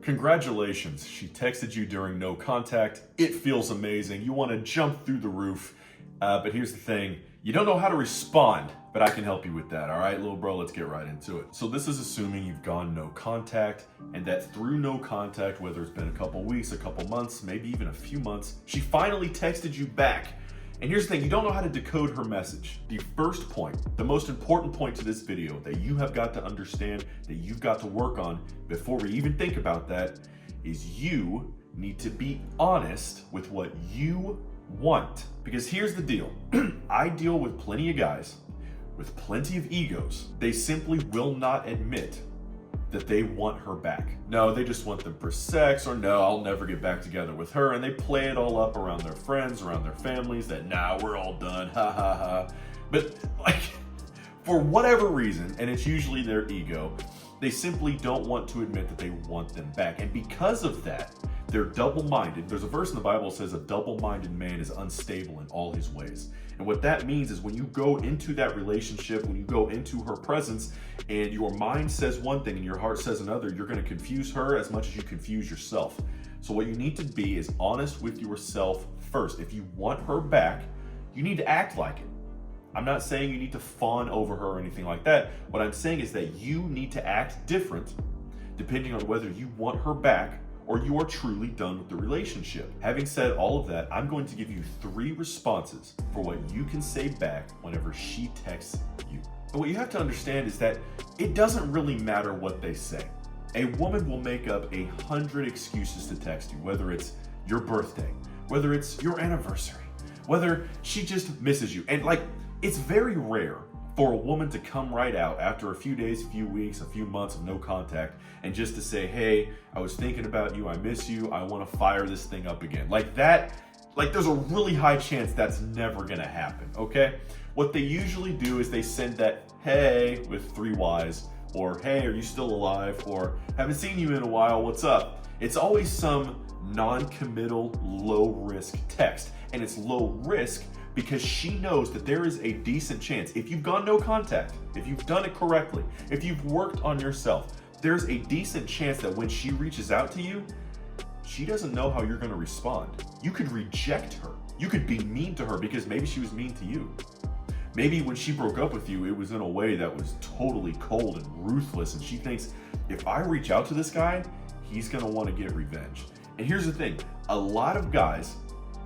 Congratulations, she texted you during no contact. It feels amazing. You want to jump through the roof. But here's the thing, you don't know how to respond, but I can help you with that, all right, little bro? Let's get right into it. So this is assuming you've gone no contact, and that through no contact, whether it's been a couple weeks, a couple months, maybe even a few months, she finally texted you back. And here's the thing, you don't know how to decode her message. The first point, the most important point to this video that you have got to understand, that you've got to work on before we even think about that, is you need to be honest with what you want. Because here's the deal, I deal with plenty of guys with plenty of egos. They simply will not admit that they want her back. No, they just want them for sex, or no, I'll never get back together with her. And they play it all up around their friends, around their families, that nah, we're all done, ha ha ha. But like, for whatever reason, and it's usually their ego, they simply don't want to admit that they want them back. And because of that, they're double-minded. There's a verse in the Bible that says a double-minded man is unstable in all his ways. And what that means is when you go into that relationship, when you go into her presence, and your mind says one thing and your heart says another, you're going to confuse her as much as you confuse yourself. So what you need to be is honest with yourself first. If you want her back, you need to act like it. I'm not saying you need to fawn over her or anything like that. What I'm saying is that you need to act different depending on whether you want her back or you are truly done with the relationship. Having said all of that, I'm going to give you 3 responses for what you can say back whenever she texts you. And what you have to understand is that it doesn't really matter what they say. A woman will make up 100 excuses to text you, whether it's your birthday, whether it's your anniversary, whether she just misses you. And like, it's very rare for a woman to come right out after a few days, a few weeks, a few months of no contact, and just to say, hey, I was thinking about you, I miss you, I want to fire this thing up again. Like that, like there's a really high chance that's never gonna happen, okay? What they usually do is they send that hey with 3 Y's, or hey, are you still alive? Or haven't seen you in a while, what's up? It's always some non-committal, low-risk text. And it's low risk because she knows that there is a decent chance, if you've gone no contact, if you've done it correctly, if you've worked on yourself, there's a decent chance that when she reaches out to you, she doesn't know how you're gonna respond. You could reject her. You could be mean to her because maybe she was mean to you. Maybe when she broke up with you, it was in a way that was totally cold and ruthless, and she thinks, if I reach out to this guy, he's gonna wanna get revenge. And here's the thing, a lot of guys,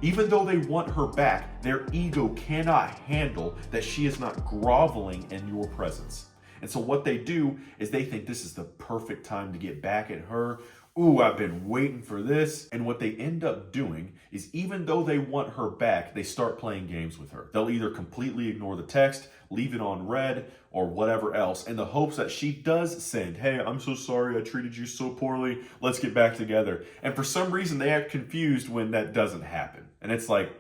even though they want her back, their ego cannot handle that she is not groveling in your presence. And so what they do is they think this is the perfect time to get back at her. Ooh, I've been waiting for this. And what they end up doing is, even though they want her back, they start playing games with her. They'll either completely ignore the text, leave it on read, or whatever else, in the hopes that she does send, hey, I'm so sorry I treated you so poorly, let's get back together. And for some reason, they act confused when that doesn't happen. And it's like,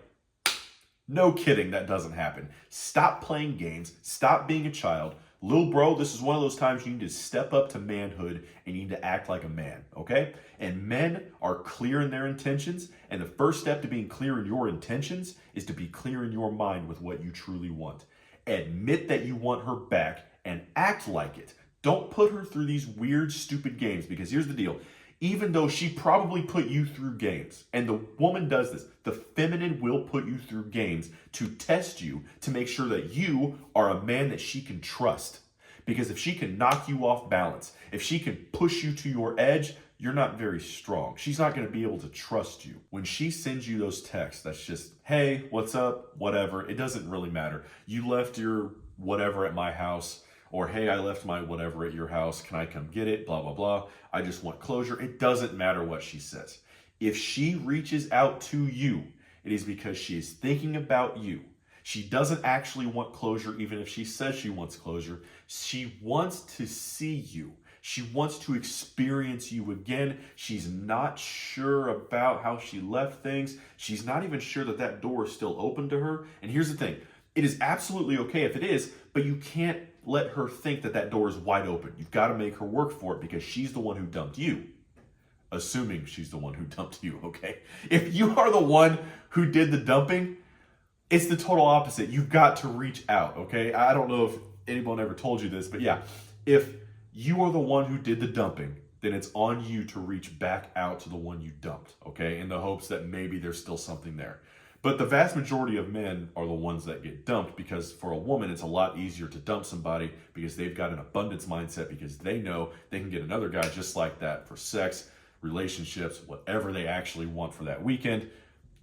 no kidding, that doesn't happen. Stop playing games, stop being a child. Little bro, this is one of those times you need to step up to manhood and you need to act like a man, okay? And men are clear in their intentions, and the first step to being clear in your intentions is to be clear in your mind with what you truly want. Admit that you want her back and act like it. Don't put her through these weird, stupid games, because here's the deal. Even though she probably put you through games, and the woman does this, the feminine will put you through games to test you, to make sure that you are a man that she can trust. Because if she can knock you off balance, if she can push you to your edge, you're not very strong. She's not going to be able to trust you. When she sends you those texts, that's just, hey, what's up, whatever, it doesn't really matter. You left your whatever at my house, or hey, I left my whatever at your house, can I come get it, blah, blah, blah. I just want closure. It doesn't matter what she says. If she reaches out to you, it is because she is thinking about you. She doesn't actually want closure, even if she says she wants closure. She wants to see you. She wants to experience you again. She's not sure about how she left things. She's not even sure that that door is still open to her. And here's the thing. It is absolutely okay if it is, but you can't let her think that that door is wide open. You've got to make her work for it, because she's the one who dumped you. Assuming she's the one who dumped you, okay? If you are the one who did the dumping, it's the total opposite. You've got to reach out, okay? I don't know if anyone ever told you this, but yeah, if you are the one who did the dumping, then it's on you to reach back out to the one you dumped, okay? In the hopes that maybe there's still something there. But the vast majority of men are the ones that get dumped, because for a woman, it's a lot easier to dump somebody because they've got an abundance mindset, because they know they can get another guy just like that for sex, relationships, whatever they actually want for that weekend.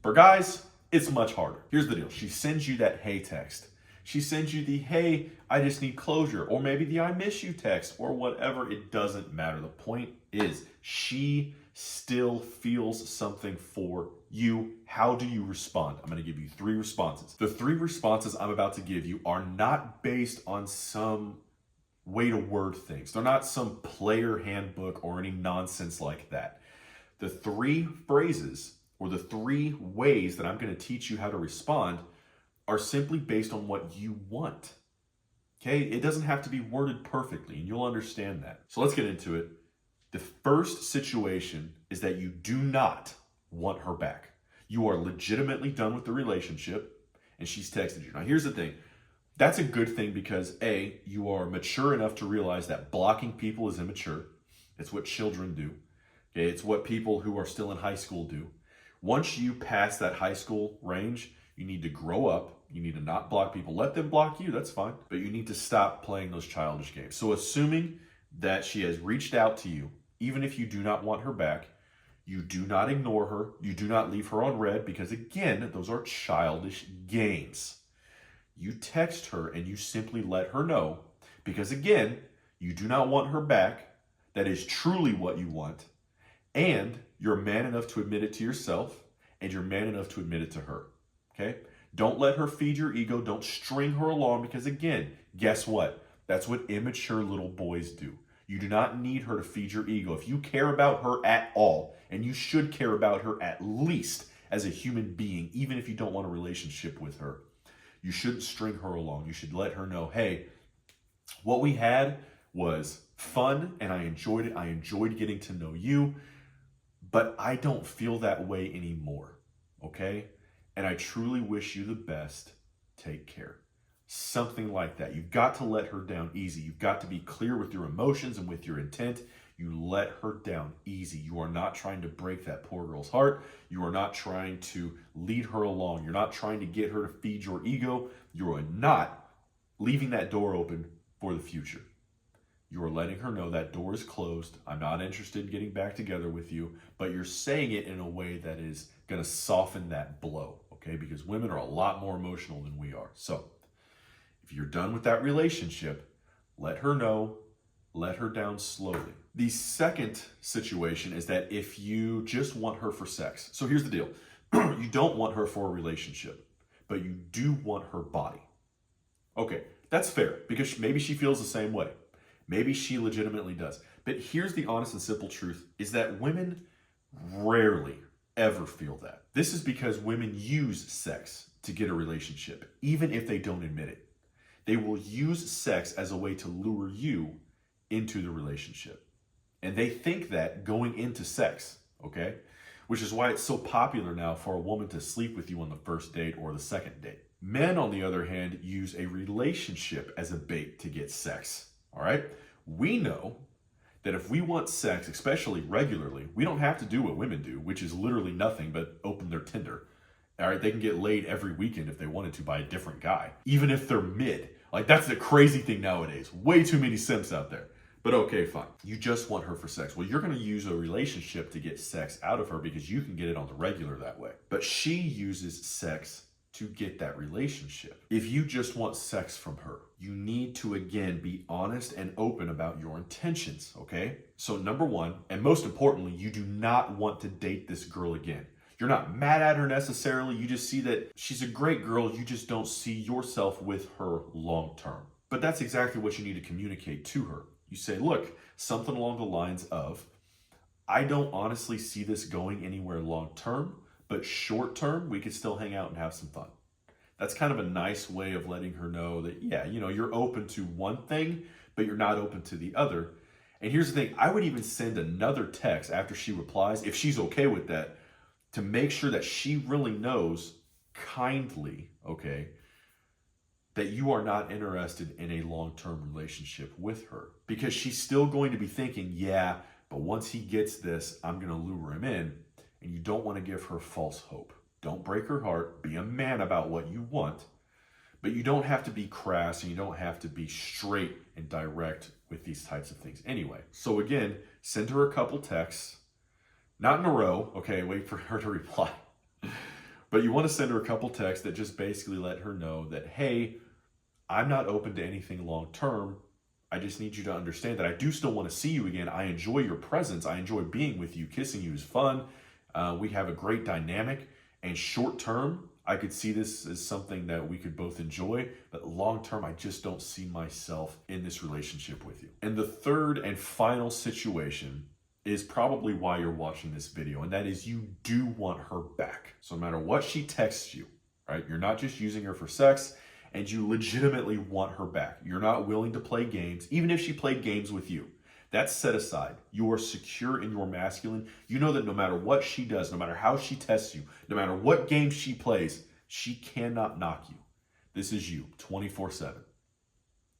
For guys, it's much harder. Here's the deal. She sends you that hey text. She sends you the hey, I just need closure, or maybe the I miss you text, or whatever. It doesn't matter. The point is, she still feels something for you. How do you respond? I'm going to give you 3 responses. The 3 responses I'm about to give you are not based on some way to word things. They're not some player handbook or any nonsense like that. The 3 phrases, or the 3 ways that I'm going to teach you how to respond, are simply based on what you want. Okay? It doesn't have to be worded perfectly, and you'll understand that. So let's get into it. The first situation is that you do not want her back. You are legitimately done with the relationship, and she's texted you. Now, here's the thing. That's a good thing because, A, you are mature enough to realize that blocking people is immature. It's what children do. Okay? It's what people who are still in high school do. Once you pass that high school range, you need to grow up. You need to not block people. Let them block you, that's fine. But you need to stop playing those childish games. So assuming that she has reached out to you, even if you do not want her back, you do not ignore her. You do not leave her on red, because again, those are childish games. You text her and you simply let her know, because again, you do not want her back. That is truly what you want. And you're man enough to admit it to yourself, and you're man enough to admit it to her. Okay? Don't let her feed your ego. Don't string her along, because again, guess what? That's what immature little boys do. You do not need her to feed your ego. If you care about her at all, and you should care about her at least as a human being, even if you don't want a relationship with her, you shouldn't string her along. You should let her know, hey, what we had was fun and I enjoyed it. I enjoyed getting to know you, but I don't feel that way anymore, okay? And I truly wish you the best. Take care. Something like that. You've got to let her down easy. You've got to be clear with your emotions and with your intent. You let her down easy. You are not trying to break that poor girl's heart. You are not trying to lead her along. You're not trying to get her to feed your ego. You are not leaving that door open for the future. You are letting her know that door is closed. I'm not interested in getting back together with you, but you're saying it in a way that is going to soften that blow, okay? Because women are a lot more emotional than we are. So if you're done with that relationship, let her know, let her down slowly. The second situation is that if you just want her for sex. So here's the deal. You don't want her for a relationship, but you do want her body. Okay, that's fair, because maybe she feels the same way. Maybe she legitimately does. But here's the honest and simple truth, is that women rarely ever feel that. This is because women use sex to get a relationship, even if they don't admit it. They will use sex as a way to lure you into the relationship. And they think that going into sex, okay? Which is why it's so popular now for a woman to sleep with you on the first date or the second date. Men, on the other hand, use a relationship as a bait to get sex, all right? We know that if we want sex, especially regularly, we don't have to do what women do, which is literally nothing but open their Tinder. All right, they can get laid every weekend if they wanted to by a different guy, even if they're mid. Like, that's the crazy thing nowadays. Way too many simps out there. But okay, fine. You just want her for sex. Well, you're going to use a relationship to get sex out of her because you can get it on the regular that way. But she uses sex to get that relationship. If you just want sex from her, you need to, again, be honest and open about your intentions, okay? So number one, and most importantly, you do not want to date this girl again. You're not mad at her necessarily. You just see that she's a great girl. You just don't see yourself with her long term. But that's exactly what you need to communicate to her. You say, look, something along the lines of, I don't honestly see this going anywhere long term, but short term, we could still hang out and have some fun. That's kind of a nice way of letting her know that, yeah, you know, you're open to one thing, but you're not open to the other. And here's the thing, I would even send another text after she replies, if she's okay with that, to make sure that she really knows kindly, okay, that you are not interested in a long-term relationship with her. Because she's still going to be thinking, yeah, But once he gets this, I'm going to lure him in. And you don't want to give her false hope. Don't break her heart. Be a man about what you want. But you don't have to be crass and you don't have to be straight and direct with these types of things. Anyway, so again, send her a couple texts. Not in a row, okay? Wait for her to reply. But you want to send her a couple texts that just basically let her know that, hey, I'm not open to anything long term. I just need you to understand that I do still want to see you again. I enjoy your presence. I enjoy being with you. Kissing you is fun. We have a great dynamic. And short term, I could see this as something that we could both enjoy. But long term, I just don't see myself in this relationship with you. And the third and final situation is probably why you're watching this video. And that is you do want her back. So no matter what she texts you, right? You're not just using her for sex. And you legitimately want her back. You're not willing to play games, even if she played games with you. That's set aside. You are secure in your masculine. You know that no matter what she does, no matter how she tests you, no matter what game she plays, she cannot knock you. This is you, 24/7.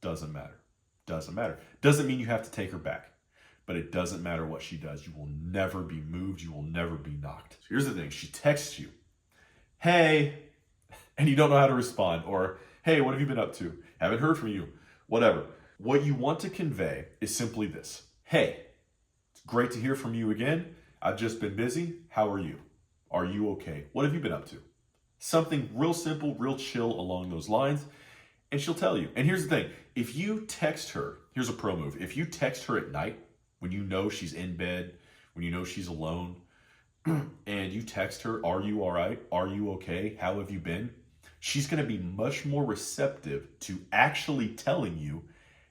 Doesn't matter. Doesn't matter. Doesn't mean you have to take her back. But it doesn't matter what she does. You will never be moved. You will never be knocked. So here's the thing. She texts you, hey, and you don't know how to respond, or hey, what have you been up to? Haven't heard from you. Whatever. What you want to convey is simply this. Hey, it's great to hear from you again. I've just been busy. How are you? Are you okay? What have you been up to? Something real simple, real chill along those lines, and she'll tell you. And here's the thing. If you text her, here's a pro move. If you text her at night when you know she's in bed, when you know she's alone, and you text her, are you all right? Are you okay? How have you been? She's going to be much more receptive to actually telling you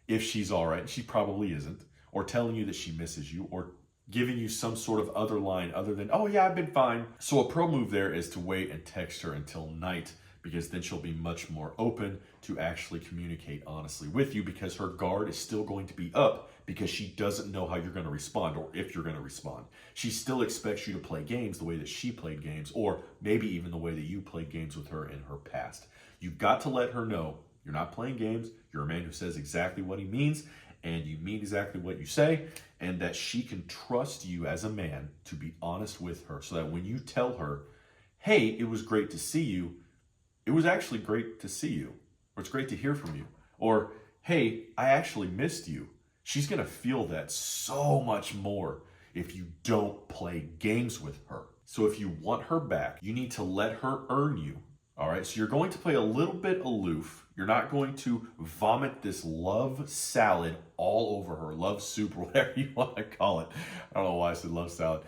if she's all right. She probably isn't. Or telling you that she misses you. Or giving you some sort of other line other than, oh yeah, I've been fine. So a pro move there is to wait and text her until night, because then she'll be much more open to actually communicate honestly with you, because her guard is still going to be up because she doesn't know how you're going to respond or if you're going to respond. She still expects you to play games the way that she played games, or maybe even the way that you played games with her in her past. You've got to let her know you're not playing games. You're a man who says exactly what he means, and you mean exactly what you say, and that she can trust you as a man to be honest with her, so that when you tell her, hey, it was great to see you, it was actually great to see you, or it's great to hear from you, or hey, I actually missed you. She's going to feel that so much more if you don't play games with her. So if you want her back, you need to let her earn you. All right, so you're going to play a little bit aloof. You're not going to vomit this love salad all over her, love soup, or whatever you want to call it. I don't know why I said love salad.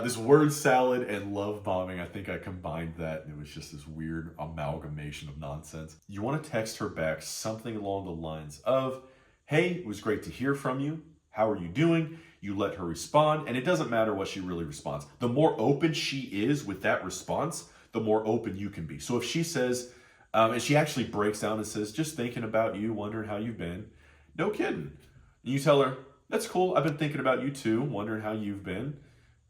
This word salad and love bombing, I think I combined that, and it was just this weird amalgamation of nonsense. You want to text her back something along the lines of, hey, it was great to hear from you. How are you doing? You let her respond, and it doesn't matter what she really responds. The more open she is with that response, the more open you can be. So if she says, and she actually breaks down and says, just thinking about you, wondering how you've been, no kidding. And you tell her, that's cool, I've been thinking about you too, wondering how you've been.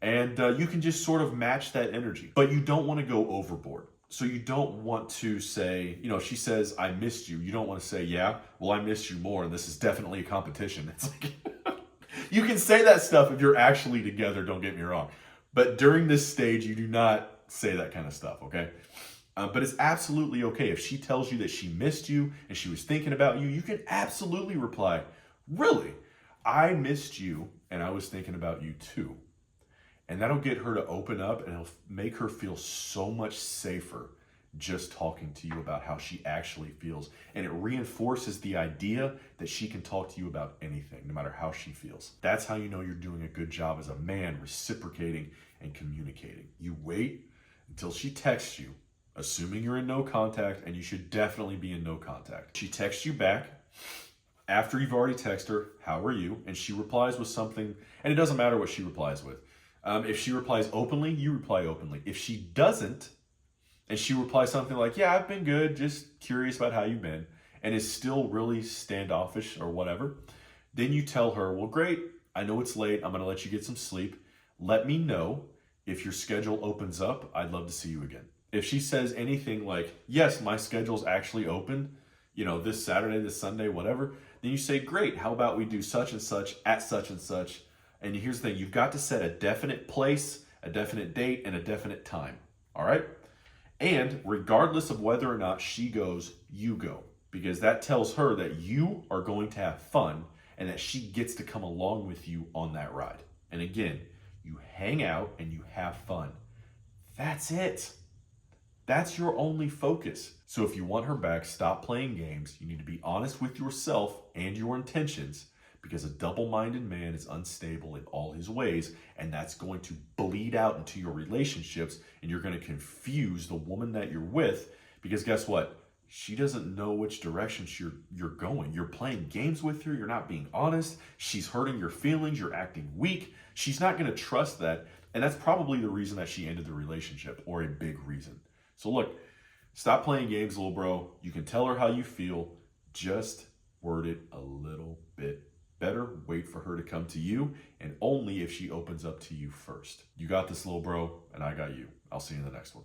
And you can just sort of match that energy. But you don't want to go overboard. So you don't want to say, you know, if she says, I missed you, you don't want to say, yeah, well, I missed you more, and this is definitely a competition. It's like, you can say that stuff if you're actually together, don't get me wrong. But during this stage, you do not say that kind of stuff, okay? But it's absolutely okay. If she tells you that she missed you and she was thinking about you, you can absolutely reply, really? I missed you and I was thinking about you too. And that'll get her to open up, and it'll make her feel so much safer just talking to you about how she actually feels. And it reinforces the idea that she can talk to you about anything, no matter how she feels. That's how you know you're doing a good job as a man, reciprocating and communicating. You wait until she texts you, assuming you're in no contact, and you should definitely be in no contact. She texts you back after you've already texted her, how are you? And she replies with something, and it doesn't matter what she replies with. If she replies openly, you reply openly. If she doesn't, and she replies something like, yeah, I've been good, just curious about how you've been, and is still really standoffish or whatever, then you tell her, well, great, I know it's late, I'm going to let you get some sleep. Let me know if your schedule opens up. I'd love to see you again. If she says anything like, yes, my schedule's actually open, you know, this Saturday, this Sunday, whatever, then you say, great, how about we do such and such at such and such, And here's the thing, you've got to set a definite place, a definite date, and a definite time. All right? And regardless of whether or not she goes, you go. Because that tells her that you are going to have fun and that she gets to come along with you on that ride. And again, you hang out and you have fun. That's it. That's your only focus. So if you want her back, stop playing games. You need to be honest with yourself and your intentions, because a double-minded man is unstable in all his ways, and that's going to bleed out into your relationships, and you're going to confuse the woman that you're with, because guess what? She doesn't know which direction you're going. You're playing games with her. You're not being honest. She's hurting your feelings. You're acting weak. She's not going to trust that, and that's probably the reason that she ended the relationship, or a big reason. So look, stop playing games, little bro. You can tell her how you feel. Just word it a little bit better. Wait for her to come to you, and only if she opens up to you first. You got this, little bro, and I got you. I'll see you in the next one.